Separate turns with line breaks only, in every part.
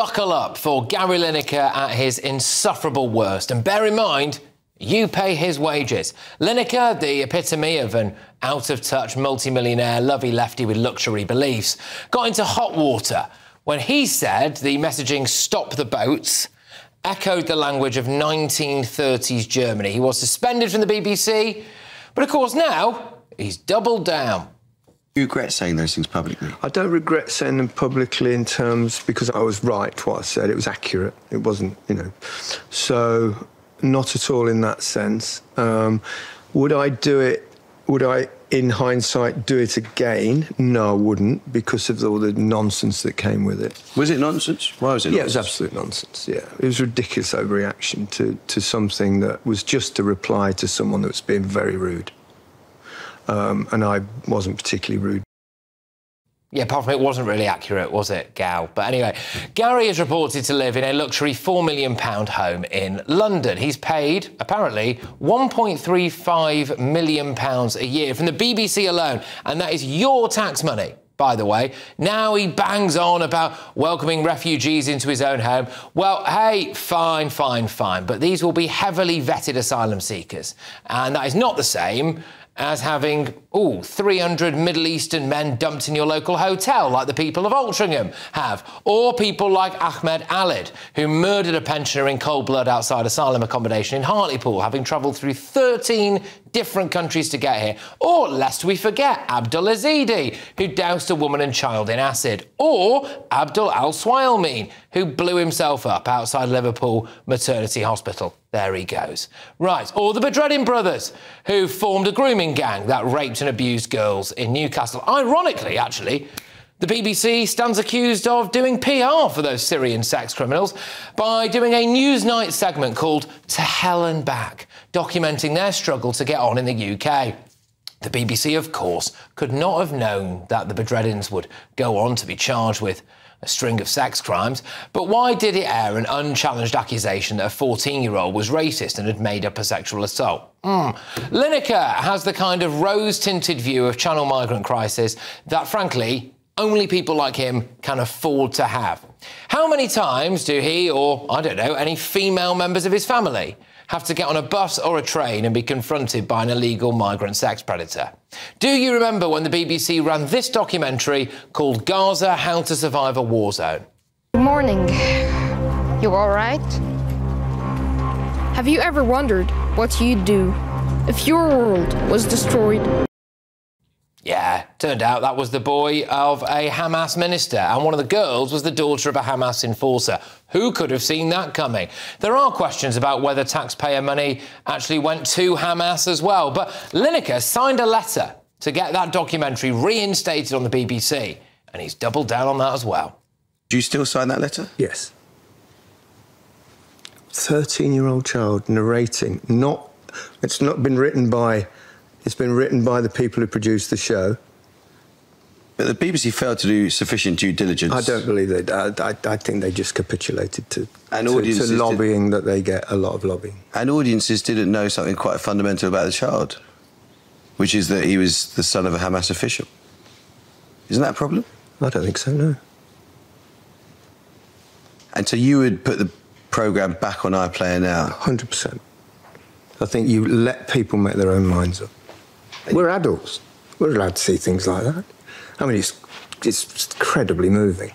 buckle up for Gary Lineker at his insufferable worst. And bear in mind, you pay his wages. Lineker, the epitome of an out-of-touch multimillionaire lovey-lefty with luxury beliefs, got into hot water when he said the messaging "stop the boats" echoed the language of 1930s Germany. He was suspended from the BBC, but of course now he's doubled down.
Do you regret saying those things publicly?
I don't regret saying them publicly in terms because I was right what I said. It was accurate. It wasn't, So, not at all in that sense. Would I do it? Would I, in hindsight, do it again? No, I wouldn't, because of all the nonsense that came with it.
Was it nonsense? Why was it nonsense?
Yeah, it was absolute nonsense, yeah. It was a ridiculous overreaction to something that was just a reply to someone that was being very rude. And I wasn't particularly rude.
Yeah, apart from it wasn't really accurate, was it, Gal? But anyway, Gary is reported to live in a luxury £4 million home in London. He's paid, apparently, £1.35 million a year from the BBC alone, and that is your tax money, by the way. Now he bangs on about welcoming refugees into his own home. Well, hey, fine, but these will be heavily vetted asylum seekers, and that is not the same as having, 300 Middle Eastern men dumped in your local hotel, like the people of Altrincham have, or people like Ahmed Alid, who murdered a pensioner in cold blood outside asylum accommodation in Hartlepool, having travelled through 13 different countries to get here, or, lest we forget, Abdul Azidi, who doused a woman and child in acid, or Abdul Al-Swalmeen, who blew himself up outside Liverpool Maternity Hospital. There he goes. Right, or the Bedreddin brothers, who formed a grooming gang that raped and abused girls in Newcastle. Ironically, actually, the BBC stands accused of doing PR for those Syrian sex criminals by doing a Newsnight segment called To Hell and Back, documenting their struggle to get on in the UK. The BBC, of course, could not have known that the Bedreddins would go on to be charged with a string of sex crimes, but why did it air an unchallenged accusation that a 14-year-old was racist and had made up a sexual assault? Lineker has the kind of rose-tinted view of Channel migrant crisis that, frankly, only people like him can afford to have. How many times do he or, I don't know, any female members of his family have to get on a bus or a train and be confronted by an illegal migrant sex predator? Do you remember when the BBC ran this documentary called Gaza, How to Survive a War Zone?
Good morning. You all right? Have you ever wondered what you'd do if your world was destroyed?
Yeah, turned out that was the boy of a Hamas minister, and one of the girls was the daughter of a Hamas enforcer. Who could have seen that coming? There are questions about whether taxpayer money actually went to Hamas as well, but Lineker signed a letter to get that documentary reinstated on the BBC, and he's doubled down on that as well.
Do you still sign that letter?
Yes. 13-year-old child narrating, it's not been written by... It's been written by the people who produced the show.
But the BBC failed to do sufficient due diligence.
I don't believe they did. I think they just capitulated to lobbying that they get a lot of lobbying.
And audiences didn't know something quite fundamental about the child, which is that he was the son of a Hamas official. Isn't that a problem?
I don't think so, no.
And so you would put the programme back on iPlayer now?
100%. I think you let people make their own minds up. We're adults. We're allowed to see things like that. I mean, it's incredibly moving.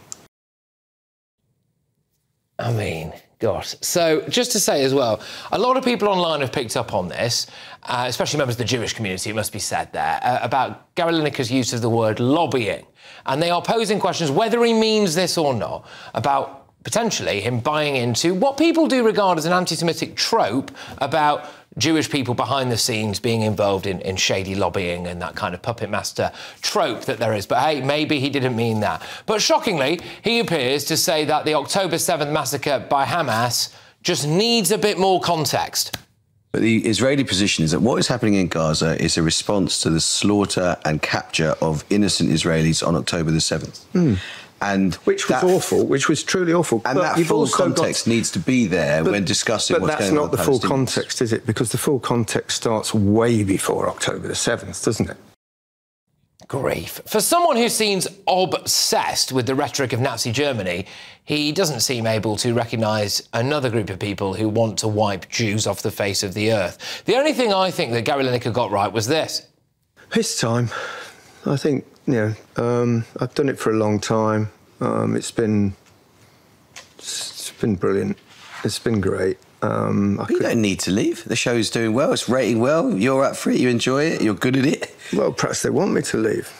I mean, gosh. So, just to say as well, a lot of people online have picked up on this, especially members of the Jewish community, it must be said there, about Gary Lineker's use of the word lobbying. And they are posing questions, whether he means this or not, about potentially him buying into what people do regard as an anti-Semitic trope about Jewish people behind the scenes being involved in shady lobbying and that kind of puppet master trope that there is. But hey, maybe he didn't mean that. But shockingly, he appears to say that the October 7th massacre by Hamas just needs a bit more context.
But the Israeli position is that what is happening in Gaza is a response to the slaughter and capture of innocent Israelis on October the 7th. And
which was awful, which was truly awful.
And that full context needs to be there when discussing what's going on.
But that's not the full context, is it? Because the full context starts way before October the 7th, doesn't it?
grief. For someone who seems obsessed with the rhetoric of Nazi Germany, he doesn't seem able to recognise another group of people who want to wipe Jews off the face of the earth. The only thing I think that Gary Lineker got right was this.
His time. I think, you know, I've done it for a long time. It's been brilliant. It's been great.
You don't need to leave. The show's doing well. It's rating well. You're up for it. You enjoy it. You're good at it.
Well, perhaps they want me to leave.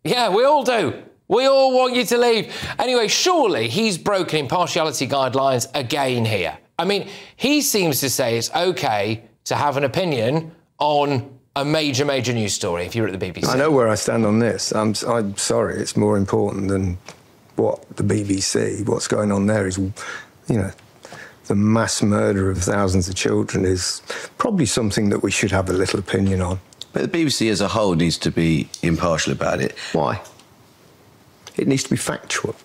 Yeah, we all do. We all want you to leave. Anyway, surely he's broken impartiality guidelines again here. I mean, he seems to say it's OK to have an opinion on a major news story if you're at the BBC.
I know where I stand on this. I'm sorry, it's more important than what the BBC, what's going on there is, you know, the mass murder of thousands of children is probably something that we should have a little opinion on.
But the BBC as a whole needs to be impartial about it.
Why? It needs to be factual.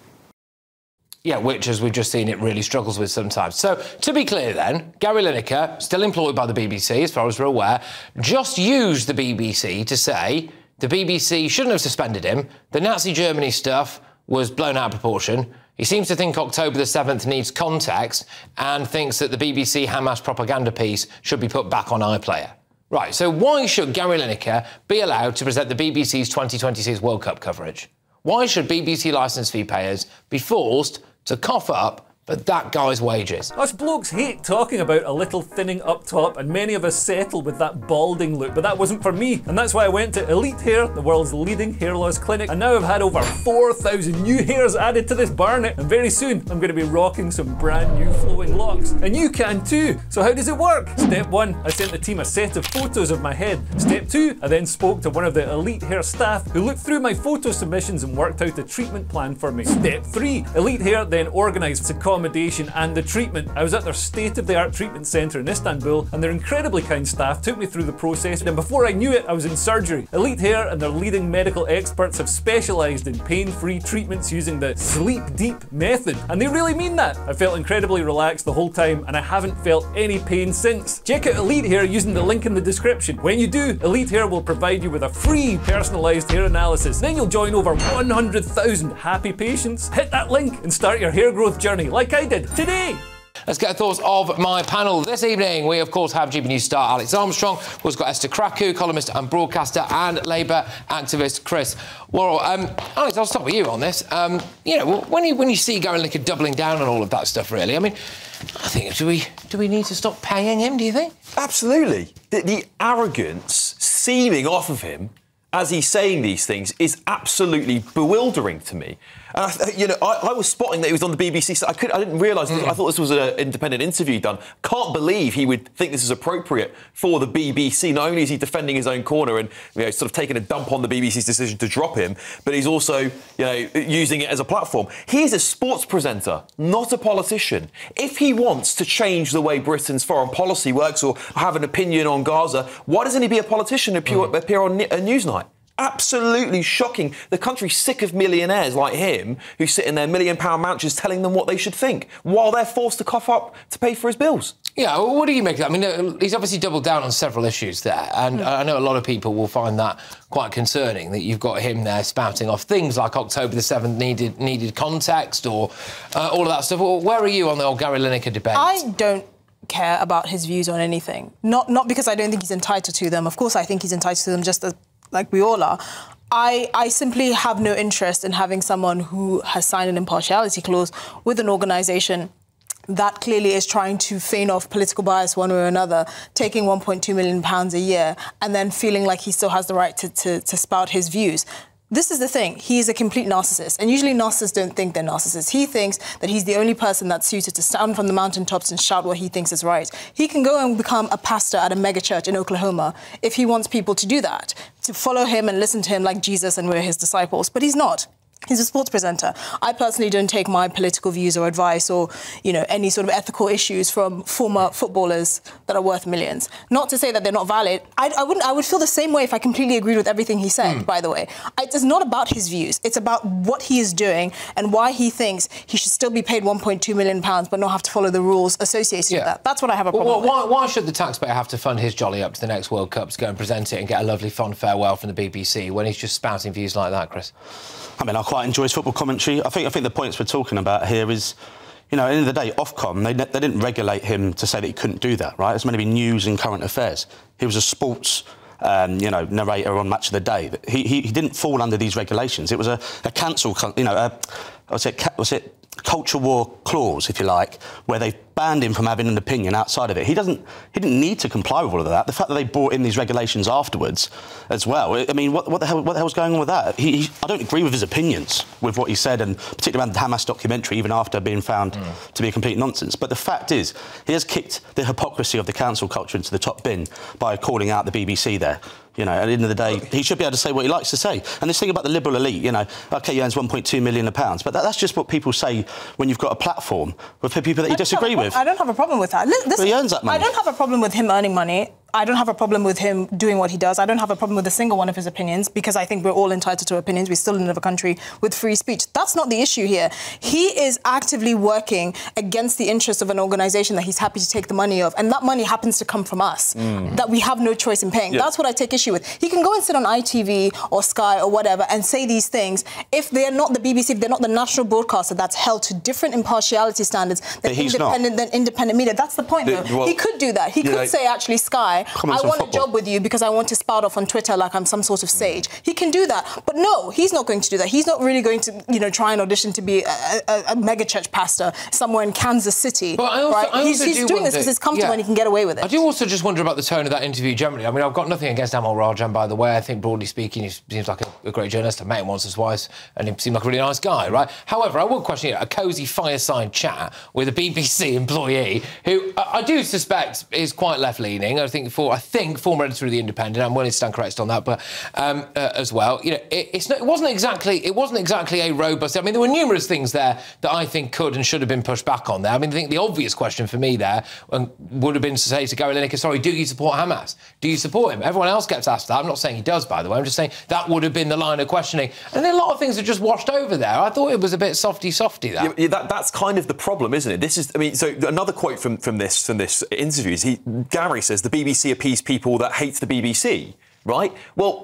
Yeah, which, as we've just seen, it really struggles with sometimes. So, to be clear then, Gary Lineker, still employed by the BBC, as far as we're aware, just used the BBC to say the BBC shouldn't have suspended him, the Nazi Germany stuff was blown out of proportion. He seems to think October the 7th needs context and thinks that the BBC Hamas propaganda piece should be put back on iPlayer. Right, so why should Gary Lineker be allowed to present the BBC's 2026 World Cup coverage? Why should BBC licence fee payers be forced to cough up for that guy's wages?
Us blokes hate talking about a little thinning up top, and many of us settle with that balding look, but that wasn't for me, and that's why I went to Elite Hair, the world's leading hair loss clinic, and now I've had over 4,000 new hairs added to this barnet, and very soon I'm going to be rocking some brand new flowing locks. And you can too! So how does it work? Step 1, I sent the team a set of photos of my head. Step 2, I then spoke to one of the Elite Hair staff who looked through my photo submissions and worked out a treatment plan for me. Step 3, Elite Hair then organised accommodation and the treatment. I was at their state-of-the-art treatment centre in Istanbul, and their incredibly kind staff took me through the process, and before I knew it, I was in surgery. Elite Hair and their leading medical experts have specialised in pain-free treatments using the sleep deep method, and they really mean that. I felt incredibly relaxed the whole time, and I haven't felt any pain since. Check out Elite Hair using the link in the description. When you do, Elite Hair will provide you with a free personalised hair analysis. Then you'll join over 100,000 happy patients. Hit that link and start your hair growth journey like I did today.
Let's get the thoughts of my panel this evening. We, of course, have GB News star Alex Armstrong. We've also got Esther Kraku, columnist and broadcaster, and Labour activist Chris Worrell. Alex, I'll start with you on this. You know, when you see Gary Lineker doubling down on all of that stuff, really, I mean, I think, do we need to stop paying him, do you think?
Absolutely. The arrogance seeming off of him as he's saying these things is absolutely bewildering to me. And I was spotting that he was on the BBC, so I didn't realise. I thought this was an independent interview done. Can't believe he would think this is appropriate for the BBC. Not only is he defending his own corner and sort of taking a dump on the BBC's decision to drop him, but he's also using it as a platform. He's a sports presenter, not a politician. If he wants to change the way Britain's foreign policy works or have an opinion on Gaza, why doesn't he be a politician and appear on a Newsnight? Absolutely shocking. The country's sick of millionaires like him who sit in their £1 million mansions telling them what they should think while they're forced to cough up to pay for his bills.
Yeah, well, what do you make of that? I mean, he's obviously doubled down on several issues there, and I know a lot of people will find that quite concerning, that you've got him there spouting off things like October the 7th needed context or all of that stuff. Where are you on the old Gary Lineker debate?
I don't care about his views on anything. Not because I don't think he's entitled to them. Of course, I think he's entitled to them just as like we all are. I simply have no interest in having someone who has signed an impartiality clause with an organisation that clearly is trying to feign off political bias one way or another, taking £1.2 million a year and then feeling like he still has the right to spout his views. This is the thing, he is a complete narcissist, and usually narcissists don't think they're narcissists. He thinks that he's the only person that's suited to stand from the mountaintops and shout what he thinks is right. He can go and become a pastor at a mega church in Oklahoma if he wants people to do that, to follow him and listen to him like Jesus and we're his disciples, but he's not. He's a sports presenter. I personally don't take my political views or advice or, you know, any sort of ethical issues from former footballers that are worth millions. Not to say that they're not valid. I would feel the same way if I completely agreed with everything he said, by the way. It's not about his views. It's about what he is doing and why he thinks he should still be paid £1.2 million but not have to follow the rules associated with that. That's what I have a problem with.
Why should the taxpayer have to fund his jolly up to the next World Cup to go and present it and get a lovely fond farewell from the BBC when he's just spouting views like that, Chris?
I mean, I quite enjoy his football commentary. I think the points we're talking about here is, you know, at the end of the day, Ofcom, they didn't regulate him to say that he couldn't do that, right? It's meant to be news and current affairs. He was a sports, you know, narrator on Match of the Day. He didn't fall under these regulations. It was a cancel, you know, was it culture war clause, if you like, where they banned him from having an opinion outside of it. He didn't need to comply with all of that. The fact that they brought in these regulations afterwards as well, I mean, what the hell's going on with that? I don't agree with his opinions, with what he said, and particularly around the Hamas documentary, even after being found to be a complete nonsense. But the fact is, he has kicked the hypocrisy of the cancel culture into the top bin by calling out the BBC there. You know, at the end of the day, he should be able to say what he likes to say. And this thing about the liberal elite, you know, OK, he earns £1.2 million, but that's just what people say when you've got a platform with people that you disagree with.
I don't have a problem with that. Listen,
he earns that money.
I don't have a problem with him earning money. I don't have a problem with him doing what he does. I don't have a problem with a single one of his opinions because I think we're all entitled to opinions. We still live in a country with free speech. That's not the issue here. He is actively working against the interests of an organisation that he's happy to take the money of, and that money happens to come from us, that we have no choice in paying. That's what I take issue with. He can go and sit on ITV or Sky or whatever and say these things. If they're not the BBC, if they're not the national broadcaster that's held to different impartiality standards than independent media, that's the point, though.
Well,
he could do that. He could say, actually, Sky, I want a job with you because I want to spout off on Twitter like I'm some sort of sage. He can do that. But no, he's not going to do that. He's not really going to, you know, try and audition to be a mega church pastor somewhere in Kansas City.
But I also
he's doing this because it's comfortable and he can get away with it.
I do also just wonder about the tone of that interview generally. I mean, I've got nothing against Amal Rajan, by the way. I think, broadly speaking, he seems like a great journalist. I've met him once or twice and he seemed like a really nice guy, right? However, I would question a cosy fireside chat with a BBC employee who I do suspect is quite left-leaning. I think former editor of The Independent. I'm willing to stand corrected on that, but as well, you know, it wasn't exactly a robust. I mean, there were numerous things there that I think could and should have been pushed back on there. I mean, I think the obvious question for me there would have been to say to Gary Lineker, sorry, do you support Hamas? Do you support him? Everyone else gets asked that. I'm not saying he does, by the way. I'm just saying that would have been the line of questioning. And then a lot of things are just washed over there. I thought it was a bit softy-softy, that.
Yeah, that's kind of the problem, isn't it? This is, I mean, so another quote from this interview is Gary says the BBC appease people that hate the BBC. Right? Well,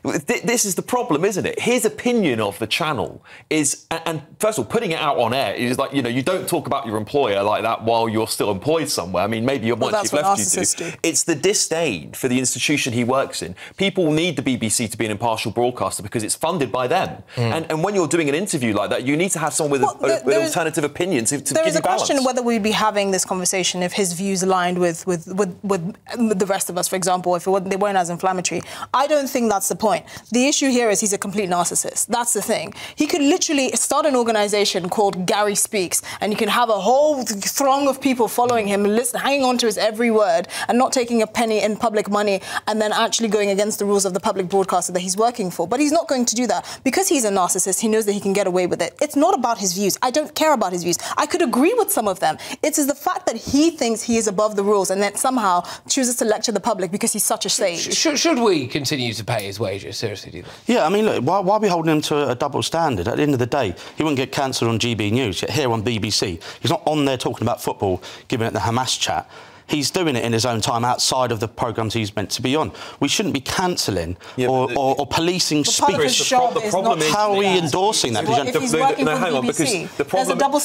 this is the problem, isn't it? His opinion of the channel is, and first of all, putting it out on air is like, you know, you don't talk about your employer like that while you're still employed somewhere. I mean, maybe once you've left, you do. It's the disdain for the institution he works in. People need the BBC to be an impartial broadcaster because it's funded by them. And when you're doing an interview like that, you need to have someone with an alternative opinion to give you balance.
There is a question whether we'd be having this conversation if his views aligned with the rest of us, for example, if they weren't as inflammatory. I don't think that's the point. The issue here is he's a complete narcissist. That's the thing. He could literally start an organisation called Gary Speaks, and you can have a whole throng of people following him, hanging on to his every word, and not taking a penny in public money, and then actually going against the rules of the public broadcaster that he's working for. But he's not going to do that. Because he's a narcissist, he knows that he can get away with it. It's not about his views. I don't care about his views. I could agree with some of them. It is the fact that he thinks he is above the rules and then somehow chooses to lecture the public because he's such a sage.
Should we continue to pay his wages? Seriously, do you think?
Yeah, I mean, look, why are we holding him to a double standard? At the end of the day, he wouldn't get cancelled on GB News, yet here on BBC. He's not on there talking about football, giving it the Hamas chat. He's doing it in his own time outside of the programmes he's meant to be on. We shouldn't be cancelling or policing speech.
The problem is,
how are we endorsing that?
If he's working for the BBC, there's a double.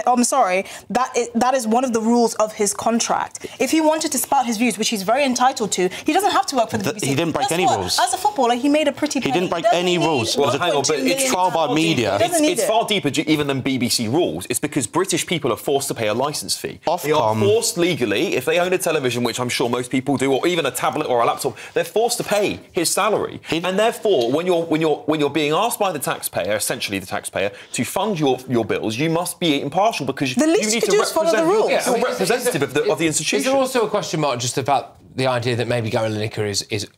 I'm sorry. That is one of the rules of his contract. If he wanted to spout his views, which he's very entitled to, he doesn't have to work for the BBC.
He didn't break any rules.
As a footballer, he made a pretty penny.
He didn't break any rules.
Well, hang on, but it's
trial by media.
It's far deeper even than BBC rules. It's because British people are forced to pay a licence fee. They are forced legally. If they own a television, which I'm sure most people do, or even a tablet or a laptop, they're forced to pay his salary. And therefore, when you're being asked by the taxpayer, essentially the taxpayer, to fund your bills, you must be impartial because you need to represent the rules. You're representative of the institution.
Is there also a question mark just about the idea that maybe Gary Lineker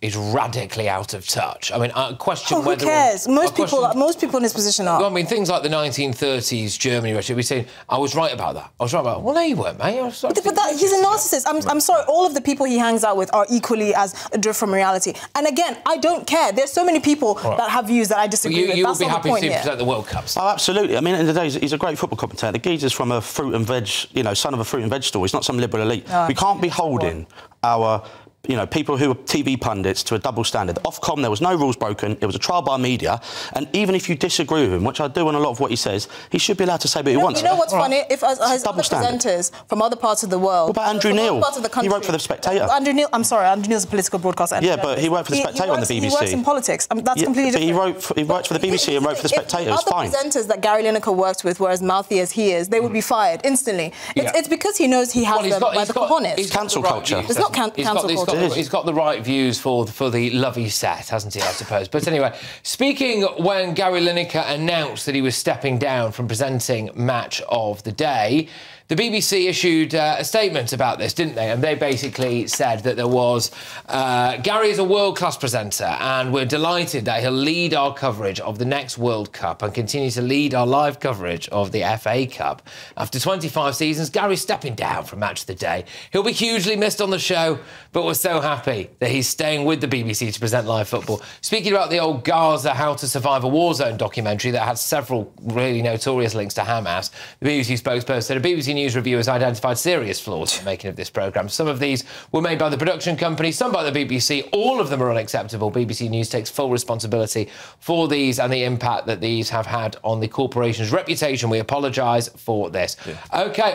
is radically out of touch? I mean, I question whether...
Who cares? Most people in his position are.
I mean, things like the 1930s Germany, Russia, we're saying, I was right about that. I was right about that. Well, no, you weren't, mate.
He's a narcissist. I'm sorry, all of the people he hangs out with are equally as adrift from reality. And again, I don't care. There's so many people that have views that I disagree with.
You would be happy to see him present the World Cups?
Oh, absolutely. I mean, at the end of the day, he's a great football commentator. The geezer's from a fruit and veg, you know, son of a fruit and veg store. He's not some liberal elite.
No,
we can't be holding our... you know, people who are TV pundits to a double standard. Ofcom, there was no rules broken. It was a trial by media. And even if you disagree with him, which I do on a lot of what he says, he should be allowed to say what he wants.
You know what's funny? If his other presenters from other parts of the world...
What about Andrew Neil?
Parts of the country,
he wrote for The Spectator.
Andrew Neil, I'm sorry, Andrew Neil's a political broadcaster.
Yeah, but he worked for The Spectator on the BBC.
He works in politics. That's completely different.
But he worked for the BBC and wrote for The Spectator. It's fine.
If other presenters that Gary Lineker works with were as mouthy as he is, they would be fired instantly. It's because he knows he has them by the cojones.
It's cancel culture.
It's not cancel culture.
He's got the right views for the lovey set, hasn't he, I suppose? But anyway, speaking when Gary Lineker announced that he was stepping down from presenting Match of the Day, the BBC issued a statement about this, didn't they? And they basically said that there was... Gary is a world-class presenter and we're delighted that he'll lead our coverage of the next World Cup and continue to lead our live coverage of the FA Cup. After 25 seasons, Gary's stepping down from Match of the Day. He'll be hugely missed on the show, but we're so happy that he's staying with the BBC to present live football. Speaking about the old Gaza How to Survive a War Zone documentary that had several really notorious links to Hamas, the BBC spokesperson said a BBC News review has identified serious flaws in the making of this programme. Some of these were made by the production company, some by the BBC. All of them are unacceptable. BBC News takes full responsibility for these and the impact that these have had on the corporation's reputation. We apologise for this. OK.